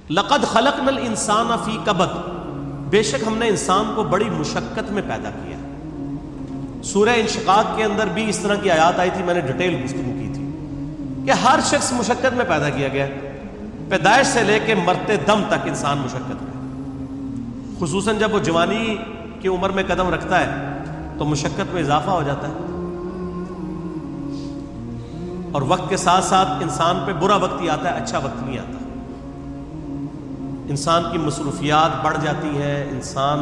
لقد خلقنا الانسان فی کبد، بے شک ہم نے انسان کو بڑی مشقت میں پیدا کیا. سورہ انشقاق کے اندر بھی اس طرح کی آیات آئی تھی، میں نے ڈیٹیل گفتگو کی تھی کہ ہر شخص مشقت میں پیدا کیا گیا. پیدائش سے لے کے مرتے دم تک انسان مشقت میں، خصوصاً جب وہ جوانی کی عمر میں قدم رکھتا ہے تو مشقت میں اضافہ ہو جاتا ہے، اور وقت کے ساتھ ساتھ انسان پہ برا وقت ہی آتا ہے، اچھا وقت نہیں آتا. انسان کی مصروفیات بڑھ جاتی ہیں، انسان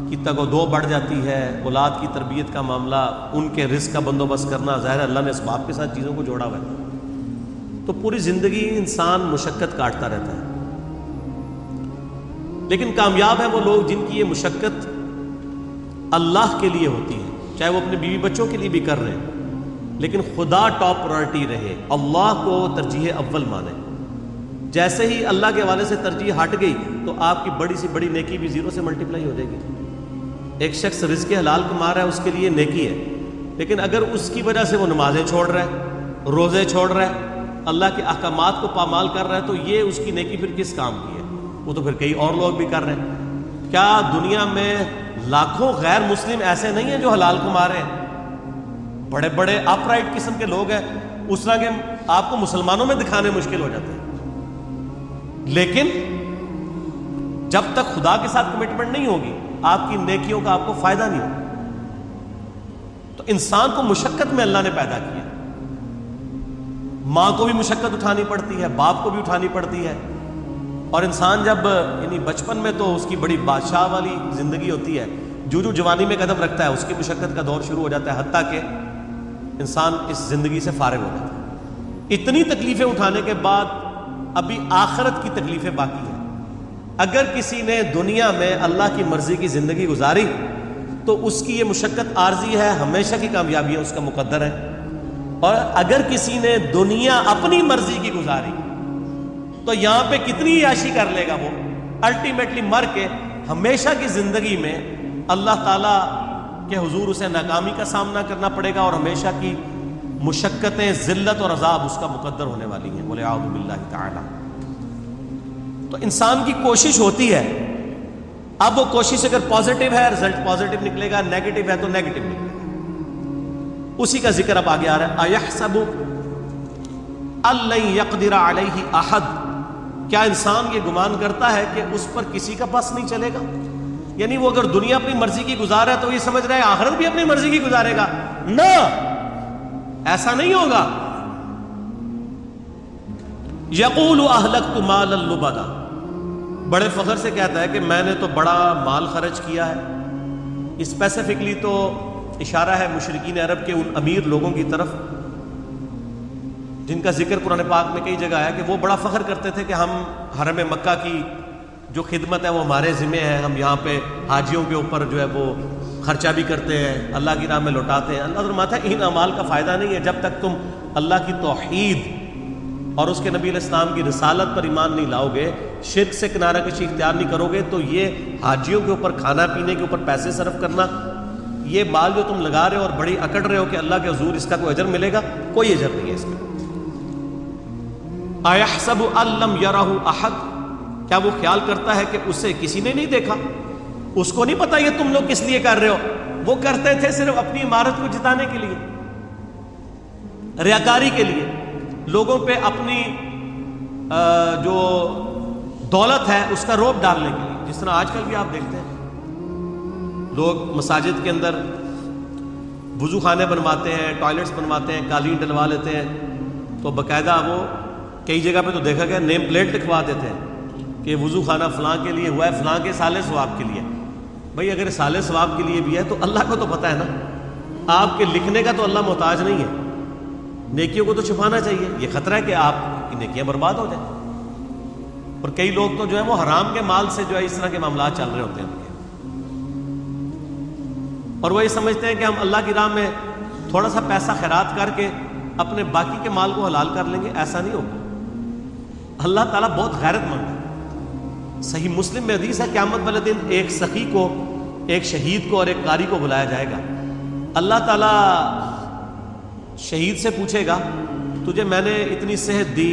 کی تگ و دو بڑھ جاتی ہے، اولاد کی تربیت کا معاملہ، ان کے رزق کا بندوبست کرنا، ظاہر اللہ نے اسباب کے ساتھ چیزوں کو جوڑا ہوا ہے، تو پوری زندگی انسان مشقت کاٹتا رہتا ہے. لیکن کامیاب ہیں وہ لوگ جن کی یہ مشقت اللہ کے لیے ہوتی ہے، چاہے وہ اپنے بیوی بچوں کے لیے بھی کر رہے ہیں، لیکن خدا ٹاپ پرائرٹی رہے، اللہ کو ترجیح اول مانے. جیسے ہی اللہ کے حوالے سے ترجیح ہٹ گئی تو آپ کی بڑی سی بڑی نیکی بھی زیرو سے ملٹیپلائی ہو جائے گی. ایک شخص رزق حلال کما رہا ہے، اس کے لیے نیکی ہے، لیکن اگر اس کی وجہ سے وہ نمازیں چھوڑ رہا ہے، روزے چھوڑ رہا ہے، اللہ کے احکامات کو پامال کر رہا ہے، تو یہ اس کی نیکی پھر کس کام کی ہے؟ وہ تو پھر کئی اور لوگ بھی کر رہے ہیں. کیا دنیا میں لاکھوں غیر مسلم ایسے نہیں ہیں جو حلال کما رہے ہیں؟ بڑے بڑے اپ رائٹ قسم کے لوگ ہیں، اس طرح کے آپ کو مسلمانوں میں دکھانے مشکل ہو جاتے ہیں. لیکن جب تک خدا کے ساتھ کمٹمنٹ نہیں ہوگی، آپ کی نیکیوں کا آپ کو فائدہ نہیں ہوگا. تو انسان کو مشقت میں اللہ نے پیدا کیا. ماں کو بھی مشقت اٹھانی پڑتی ہے، باپ کو بھی اٹھانی پڑتی ہے، اور انسان جب یعنی بچپن میں تو اس کی بڑی بادشاہ والی زندگی ہوتی ہے، جو جوانی میں قدم رکھتا ہے اس کی مشقت کا دور شروع ہو جاتا ہے، حتیٰ کہ انسان اس زندگی سے فارغ ہو جاتا ہے. اتنی تکلیفیں اٹھانے کے بعد ابھی آخرت کی تکلیفیں باقی ہیں. اگر کسی نے دنیا میں اللہ کی مرضی کی زندگی گزاری تو اس کی یہ مشقت عارضی ہے، ہمیشہ کی کامیابی اس کا مقدر ہے. اور اگر کسی نے دنیا اپنی مرضی کی گزاری تو یہاں پہ کتنی عیاشی کر لے گا، وہ الٹیمیٹلی مر کے ہمیشہ کی زندگی میں اللہ تعالیٰ کے حضور اسے ناکامی کا سامنا کرنا پڑے گا، اور ہمیشہ کی مشقتیں، ذلت اور عذاب اس کا مقدر ہونے والی ہیں. بولے اعوذ باللہ تعالی. تو انسان کی کوشش ہوتی ہے، اب وہ کوشش اگر پازیٹیو ہے رزلٹ پازیٹیو نکلے گا، نیگیٹو ہے تو نیگیٹو نکلے گا. اسی کا ذکر اب آگے آ رہا ہے. اَيَحْسَبُ أَن لَّن يَقْدِرَ عَلَيْهِ أَحَدٌ، کیا انسان یہ گمان کرتا ہے کہ اس پر کسی کا بس نہیں چلے گا؟ یعنی وہ اگر دنیا اپنی مرضی کی گزار ہے تو یہ سمجھ رہا ہے آخرت بھی اپنی مرضی کی گزارے گا. نہ، ایسا نہیں ہوگا. يَقُولُ أَهْلَكْتُ مَالًا لُبَدًا، بڑے فخر سے کہتا ہے کہ میں نے تو بڑا مال خرچ کیا ہے. اسپیسیفکلی تو اشارہ ہے مشرکین عرب کے ان امیر لوگوں کی طرف جن کا ذکر قرآن پاک میں کئی جگہ ہے کہ وہ بڑا فخر کرتے تھے کہ ہم حرم مکہ کی جو خدمت ہے وہ ہمارے ذمہ ہے، ہم یہاں پہ حاجیوں کے اوپر جو ہے وہ خرچہ بھی کرتے ہیں، اللہ کی راہ میں لوٹاتے ہیں. اللہ فرماتا ہے ان اعمال کا فائدہ نہیں ہے جب تک تم اللہ کی توحید اور اس کے نبی علیہ السلام کی رسالت پر ایمان نہیں لاؤ گے، شرک سے کنارہ کشی اختیار نہیں کرو گے، تو یہ حاجیوں کے اوپر کھانا پینے کے اوپر پیسے صرف کرنا، یہ مال جو تم لگا رہے ہو اور بڑی اکڑ رہے ہو کہ اللہ کے حضور اس کا کوئی اجر ملے گا، کوئی اجر نہیں ہے اس کا. اَيَحْسَبُ أَن لَّمْ يَرَهُ أَحَدٌ، کیا وہ خیال کرتا ہے کہ اسے کسی نے نہیں دیکھا؟ اس کو نہیں پتا یہ تم لوگ کس لیے کر رہے ہو. وہ کرتے تھے صرف اپنی عمارت کو جتانے کے لیے، ریاکاری کے لیے، لوگوں پہ اپنی جو دولت ہے اس کا روب ڈالنے کے لیے. جس طرح آج کل بھی آپ دیکھتے ہیں لوگ مساجد کے اندر وضو خانے بنواتے ہیں، ٹوائلٹس بنواتے ہیں، قالین ڈلوا لیتے ہیں، تو باقاعدہ وہ کئی جگہ پہ تو دیکھا گیا نیم پلیٹ لکھوا دیتے ہیں کہ وضو خانہ فلاں کے لیے ہوا ہے، فلاں کے سالے ثواب کے لیے. بھئی اگر سالے ثواب کے لیے بھی ہے تو اللہ کو تو پتہ ہے نا، آپ کے لکھنے کا تو اللہ محتاج نہیں ہے. نیکیوں کو تو چھپانا چاہیے، یہ خطرہ ہے کہ آپ کی نیکیاں برباد ہو جائیں. اور کئی لوگ تو جو ہے وہ حرام کے مال سے جو ہے اس طرح کے معاملات چل رہے ہوتے ہیں، اور وہ یہ سمجھتے ہیں کہ ہم اللہ کی راہ میں تھوڑا سا پیسہ خیرات کر کے اپنے باقی کے مال کو حلال کر لیں گے. ایسا نہیں ہوگا. اللہ تعالیٰ بہت غیرت مند ہے. صحیح مسلم میں حدیث ہے قیامت والے دن ایک سخی کو، ایک شہید کو اور ایک قاری کو بلایا جائے گا. اللہ تعالیٰ شہید سے پوچھے گا تجھے میں نے اتنی صحت دی،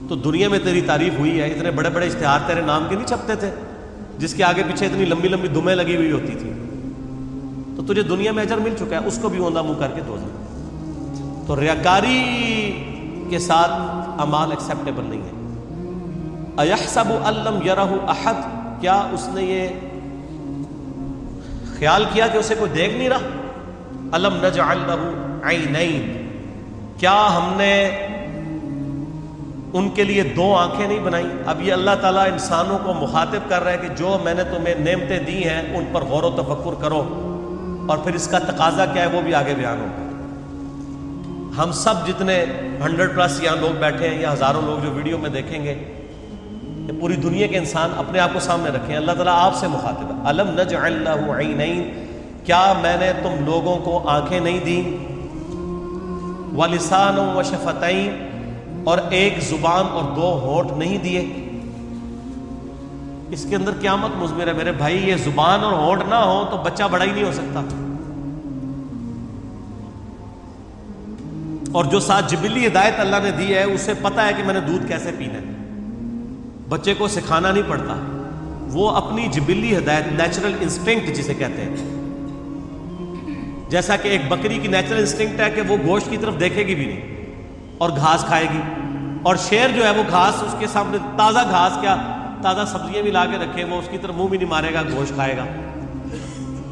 تو دنیا میں تیری تعریف ہوئی ہے. اتنے بڑے بڑے اشتہار تیرے نام کے نہیں چھپتے تھے جس کے آگے پیچھے اتنی لمبی لمبی دمیں لگی ہوئی ہوتی تھی. تو تجھے دنیا میں اجر مل چکا ہے, اس کو بھی اوندا منہ کر کے دوزخ. تو ریاکاری کے ساتھ اعمال ایکسیپٹیبل نہیں ہے. اَيَحْسَبُ أَن لَّمْ يَرَهُ أَحَدٌ, کیا اس نے یہ خیال کیا کہ اسے کوئی دیکھ نہیں رہا؟ أَلَمْ نَجْعَل لَّهُ عَيْنَيْنِ, کیا ہم نے ان کے لیے دو آنکھیں نہیں بنائی؟ اب یہ اللہ تعالیٰ انسانوں کو مخاطب کر رہا ہے کہ جو میں نے تمہیں نعمتیں دی ہیں ان پر غور و تفکر کرو, اور پھر اس کا تقاضا کیا ہے وہ بھی آگے بیان ہوگا. ہم سب جتنے 100+ یہاں لوگ بیٹھے ہیں یا ہزاروں لوگ جو ویڈیو میں دیکھیں گے, یہ پوری دنیا کے انسان اپنے آپ کو سامنے رکھیں. اللہ تعالیٰ آپ سے مخاطب ہے. أَلَمْ نَجْعَل لَّهُ عَيْنَيْنِ, کیا میں نے تم لوگوں کو آنکھیں نہیں دیں؟ وَلِسَانًا وَشَفَتَيْنِ, اور ایک زبان اور دو ہونٹ نہیں دیے؟ اس کے اندر قیامت مضمر ہے میرے بھائی. یہ زبان اور ہونٹ نہ ہو تو بچہ بڑا ہی نہیں ہو سکتا. اور جو ساتھ جبلی ہدایت اللہ نے دی ہے اسے پتہ ہے کہ میں نے دودھ کیسے پینا ہے. بچے کو سکھانا نہیں پڑتا, وہ اپنی جبلی ہدایت, نیچرل انسٹنکٹ جسے کہتے ہیں, جیسا کہ ایک بکری کی نیچرل انسٹنکٹ ہے کہ وہ گوشت کی طرف دیکھے گی بھی نہیں اور گھاس کھائے گی, اور شیر جو ہے وہ گھاس اس کے سامنے, تازہ گھاس کیا تازہ سبزیاں بھی لا کے رکھے وہ اس کی طرف منہ بھی نہیں مارے گا, گوشت کھائے گا.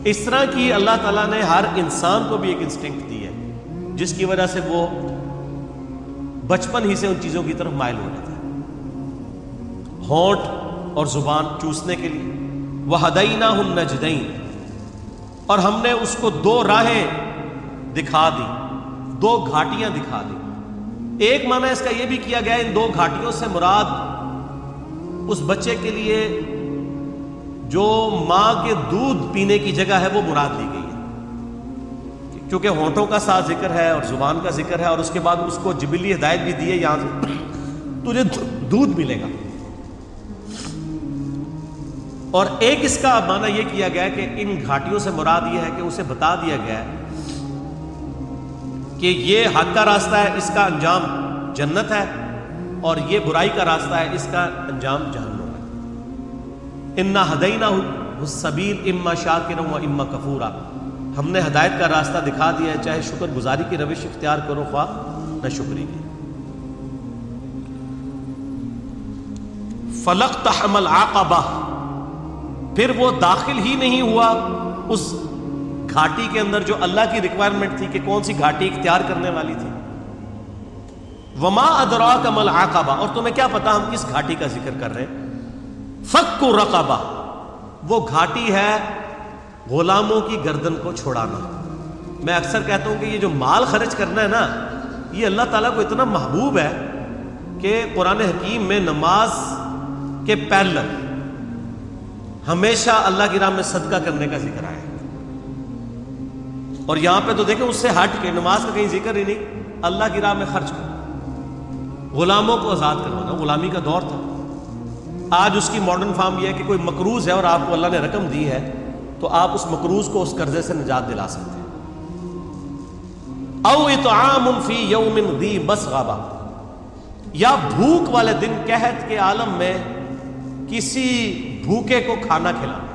اس طرح کی اللہ تعالیٰ نے ہر انسان کو بھی ایک انسٹنکٹ دی ہے جس کی وجہ سے وہ بچپن ہی سے ان چیزوں کی طرف مائل ہو جاتا ہے. ہونٹ اور زبان چوسنے کے لیے. وَهَدَيْنَاهُ النَّجْدَيْنِ, اور ہم نے اس کو دو راہیں دکھا دی, دو گھاٹیاں دکھا دی. ایک معنی اس کا یہ بھی کیا گیا ان دو گھاٹیوں سے مراد اس بچے کے لیے جو ماں کے دودھ پینے کی جگہ ہے وہ مراد لی گئی ہے, کیونکہ ہونٹوں کا ساتھ ذکر ہے اور زبان کا ذکر ہے, اور اس کے بعد اس کو جبلی ہدایت بھی دی ہے یہاں سے تجھے دودھ ملے گا. اور ایک اس کا معنی یہ کیا گیا کہ ان گھاٹیوں سے مراد یہ ہے کہ اسے بتا دیا گیا ہے کہ یہ حق کا راستہ ہے, اس کا انجام جنت ہے, اور یہ برائی کا راستہ ہے, اس کا انجام جہنم ہے. اِنَّا هَدَيْنَاهُ السَّبِيلَ إِمَّا شَاكِرًا وَإِمَّا كَفُورًا, ہم نے ہدایت کا راستہ دکھا دیا ہے, چاہے شکر گزاری کی روش اختیار کرو خواہ نہ شکری کی. فَلَقْتَحَمَ الْعَقَبَةَ, پھر وہ داخل ہی نہیں ہوا اس گھاٹی کے اندر جو اللہ کی ریکوائرمنٹ تھی کہ کون سی گھاٹی اختیار کرنے والی تھی. وما ادراک ما العقبہ, اور تمہیں کیا پتا ہم کس گھاٹی کا ذکر کر رہے ہیں. فک رقبہ, وہ گھاٹی ہے غلاموں کی گردن کو چھوڑانا. میں اکثر کہتا ہوں کہ یہ جو مال خرچ کرنا ہے نا, یہ اللہ تعالیٰ کو اتنا محبوب ہے کہ قرآن حکیم میں نماز کے پہلے ہمیشہ اللہ کی راہ میں صدقہ کرنے کا ذکر آیا ہے. اور یہاں پہ تو دیکھیں اس سے ہٹ کے نماز کا کہیں ذکر ہی نہیں, اللہ کی راہ میں خرچ کرو, غلاموں کو آزاد کروانا. غلامی کا دور تھا. آج اس کی ماڈرن فارم یہ ہے کہ کوئی مقروض ہے اور آپ کو اللہ نے رقم دی ہے تو آپ اس مقروض کو اس قرضے سے نجات دلا سکتے ہیں. او اطعام فی یوم ذی مسغبہ, یا بھوک والے دن قحط کے عالم میں کسی بھوکے کو کھانا کھلانا.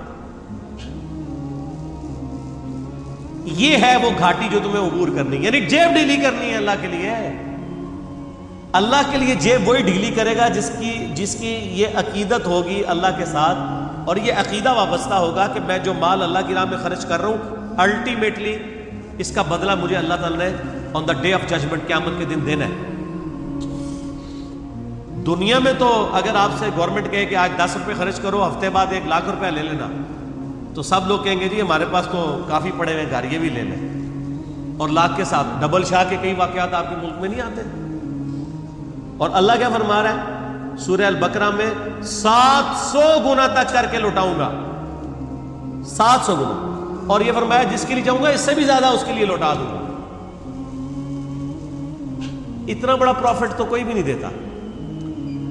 یہ ہے وہ گھاٹی جو تمہیں عبور کرنی ہے, یعنی جیب ڈھیلی کرنی ہے اللہ کے لیے. اللہ کے لیے جیب وہی ڈھیلی کرے گا جس کی یہ عقیدت ہوگی اللہ کے ساتھ, اور یہ عقیدہ وابستہ ہوگا کہ میں جو مال اللہ کی راہ میں خرچ کر رہا ہوں الٹیمیٹلی اس کا بدلہ مجھے اللہ تعالیٰ نے آن دا ڈے آف ججمنٹ قیامت کے دن دینا ہے. دنیا میں تو اگر آپ سے گورنمنٹ کہے کہ آج 10 روپے خرچ کرو, ہفتے بعد 1 لاکھ روپے لے لینا, تو سب لوگ کہیں گے جی ہمارے پاس تو کافی پڑے ہوئے گھر, یہ بھی لے لیں. اور لاکھ کے ساتھ ڈبل شاہ کے کئی واقعات آپ کے ملک میں نہیں آتے. اور اللہ کیا فرما رہا ہے سورہ البقرہ میں, 700 گنا تک کر کے لوٹاؤں گا. 700 گنا. اور یہ فرمایا جس کے لیے جاؤں گا اس سے بھی زیادہ اس کے لیے لوٹا دوں گا. اتنا بڑا پروفٹ تو کوئی بھی نہیں دیتا.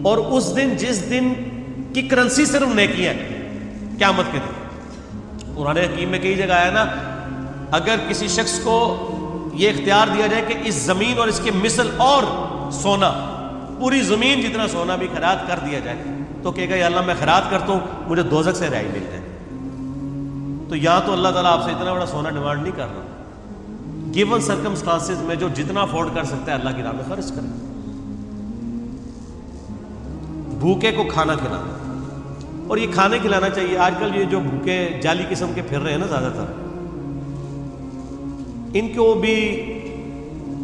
اور اس دن جس دن کی کرنسی صرف نیکی ہے قیامت کے دن, قرآن حکیم میں کئی جگہ آیا نا, اگر کسی شخص کو یہ اختیار دیا جائے کہ اس زمین اور اس کے مثل اور سونا پوری زمین جتنا سونا بھی خیرات کر دیا جائے تو کہے گا یا اللہ میں خیرات کرتا ہوں مجھے دوزخ سے رہائی مل جائے. تو یہاں تو اللہ تعالیٰ آپ سے اتنا بڑا سونا ڈیمانڈ نہیں کر رہا. گیون سرکمسٹانسز میں جو جتنا افورڈ کر سکتا ہے اللہ کی راہ میں خرچ کرے. بھوکے کو کھانا کھلانا, اور یہ کھانے کھلانا چاہیے. آج کل یہ جو بھوکے جعلی قسم کے پھر رہے ہیں نا زیادہ تر, ان کو بھی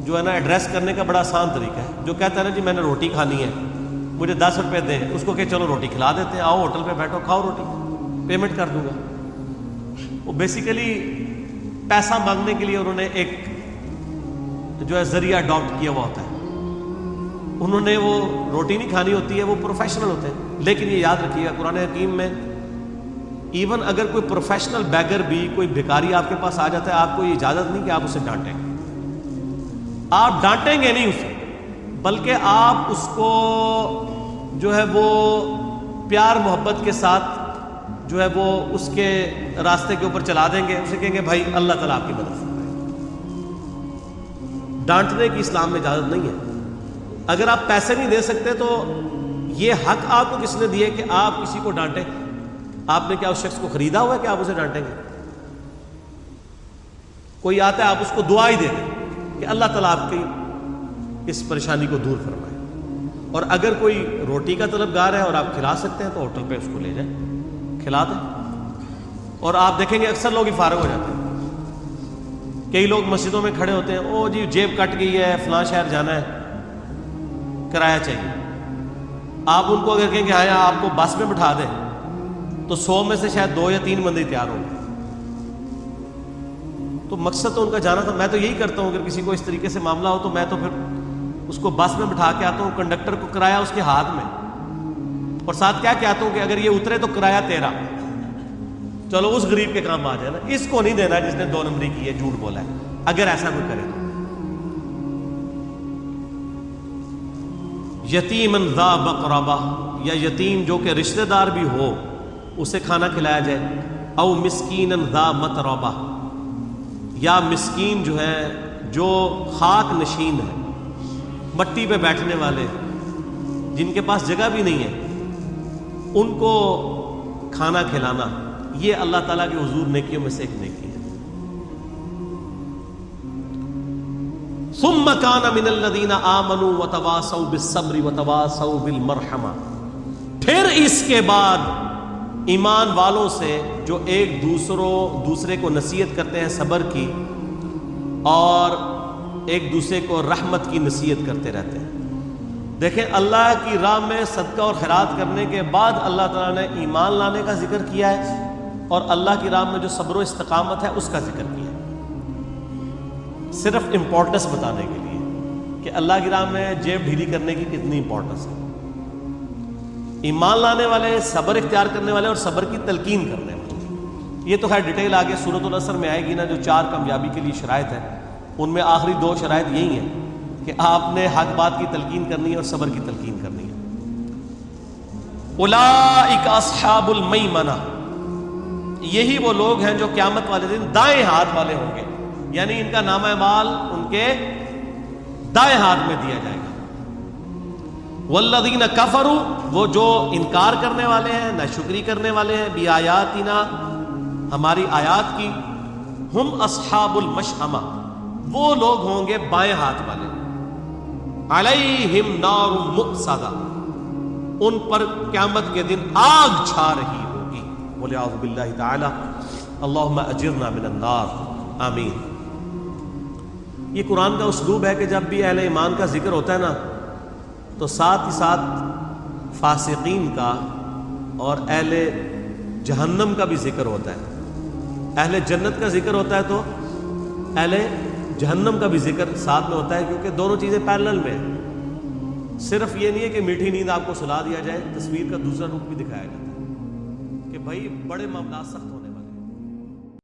جو ہے نا ایڈریس کرنے کا بڑا آسان طریقہ ہے. جو کہتا ہے نا جی میں نے روٹی کھانی ہے مجھے 10 روپے دیں, اس کو کہ چلو روٹی کھلا دیتے ہیں, آؤ ہوٹل پہ بیٹھو کھاؤ روٹی, پیمنٹ کر دوں گا. وہ بیسیکلی پیسہ مانگنے کے لیے انہوں نے ایک جو ہے ذریعہ اڈاپٹ کیا ہوا ہوتا ہے. انہوں نے وہ روٹی نہیں کھانی ہوتی ہے, وہ پروفیشنل ہوتے ہیں. لیکن یہ یاد رکھیے گا قرآن حکیم میں ایون اگر کوئی پروفیشنل بیگر بھی, کوئی بھکاری آپ کے پاس آ جاتا ہے, آپ کو یہ اجازت نہیں کہ آپ اسے ڈانٹیں. آپ ڈانٹیں گے نہیں اسے, بلکہ آپ اس کو جو ہے وہ پیار محبت کے ساتھ جو ہے وہ اس کے راستے کے اوپر چلا دیں گے. اسے کہیں گے بھائی اللہ تعالیٰ آپ کی مدد فرمائے. ڈانٹنے کی اسلام میں اجازت نہیں ہے. اگر آپ پیسے نہیں دے سکتے تو یہ حق آپ کو کس نے دیے کہ آپ کسی کو ڈانٹیں؟ آپ نے کیا اس شخص کو خریدا ہوا ہے کہ آپ اسے ڈانٹیں گے؟ کوئی آتا ہے آپ اس کو دعا ہی دے دیں کہ اللہ تعالیٰ آپ کی اس پریشانی کو دور فرمائے. اور اگر کوئی روٹی کا طلبگار ہے اور آپ کھلا سکتے ہیں تو ہوٹل پہ اس کو لے جائیں, کھلا دیں. اور آپ دیکھیں گے اکثر لوگ ہی فارغ ہو جاتے ہیں. کئی لوگ مسجدوں میں کھڑے ہوتے ہیں, او جی جیب کٹ گئی ہے فلاں شہر جانا ہے کرایہ چاہیے. آپ ان کو اگر کہیں کہ ہاں آپ کو بس میں بٹھا دیں تو 100 میں سے شاید 2 یا 3 بندے تیار ہوں گے. تو مقصد تو ان کا جانا تھا. میں تو یہی کرتا ہوں, اگر کسی کو اس طریقے سے معاملہ ہو تو میں تو پھر اس کو بس میں بٹھا کے آتا ہوں, کنڈکٹر کو کرایہ اس کے ہاتھ میں, اور ساتھ کیا کہتا ہوں کہ اگر یہ اترے تو کرایہ تیرا, چلو اس غریب کے کام آ جائے نا. اس کو نہیں دینا جس نے 2 نمبری کی ہے, جھوٹ بولا ہے. اگر ایسا کوئی کرے تو یتیمن ذا مقربہ, یا یتیم جو کہ رشتہ دار بھی ہو اسے کھانا کھلایا جائے. او مسکینن ذا متربہ, یا مسکین جو ہے جو خاک نشین ہے, مٹی پہ بیٹھنے والے جن کے پاس جگہ بھی نہیں ہے, ان کو کھانا کھلانا. یہ اللہ تعالیٰ کے حضور نیکیوں میں سے ایک نیکی ہے. ثم كان من الذين آمنوا وتواصوا بالصبر وتواصوا بالمرحمہ, پھر اس کے بعد ایمان والوں سے جو ایک دوسرے کو نصیحت کرتے ہیں صبر کی, اور ایک دوسرے کو رحمت کی نصیحت کرتے رہتے ہیں. دیکھیں اللہ کی راہ میں صدقہ اور خیرات کرنے کے بعد اللہ تعالیٰ نے ایمان لانے کا ذکر کیا ہے, اور اللہ کی راہ میں جو صبر و استقامت ہے اس کا ذکر کیا ہے, صرف امپورٹنس بتانے کے لیے کہ اللہ کی راہ میں جیب ڈھیلی کرنے کی کتنی امپورٹنس ہے. ایمان لانے والے, صبر اختیار کرنے والے, اور صبر کی تلقین کرنے والے. یہ تو خیر ڈیٹیل آگے سورۃ العصر میں آئے گی نا, جو 4 کامیابی کے لیے شرائط ہے, ان میں آخری 2 شرائط یہی ہیں کہ آپ نے حق بات کی تلقین کرنی ہے اور صبر کی تلقین کرنی ہے. اولئک اصحاب المیمنہ, یہی وہ لوگ ہیں جو قیامت والے دن دائیں ہاتھ والے ہوں گے, یعنی ان کا نامہ اعمال ان کے دائیں ہاتھ میں دیا جائے گا. والذین کفروا, وہ جو انکار کرنے والے ہیں, ناشکری کرنے والے ہیں, بآیاتنا, ہماری آیات کی, ہم اصحاب المشأمہ, وہ لوگ ہوں گے بائیں ہاتھ والے. علیہم نار مؤصدہ, ان پر قیامت کے دن آگ چھا رہی ہوگی. والعیاذ باللہ تعالی, اللہم اجرنا من النار, آمین. یہ قرآن کا اسلوب ہے کہ جب بھی اہل ایمان کا ذکر ہوتا ہے نا تو ساتھ ہی ساتھ فاسقین کا اور اہل جہنم کا بھی ذکر ہوتا ہے. اہل جنت کا ذکر ہوتا ہے تو اہل جہنم کا بھی ذکر ساتھ میں ہوتا ہے, کیونکہ دونوں چیزیں پیرلل میں ہیں. صرف یہ نہیں ہے کہ میٹھی نیند آپ کو سلا دیا جائے, تصویر کا دوسرا رخ بھی دکھایا جاتا ہے کہ بھائی بڑے معاملات سخت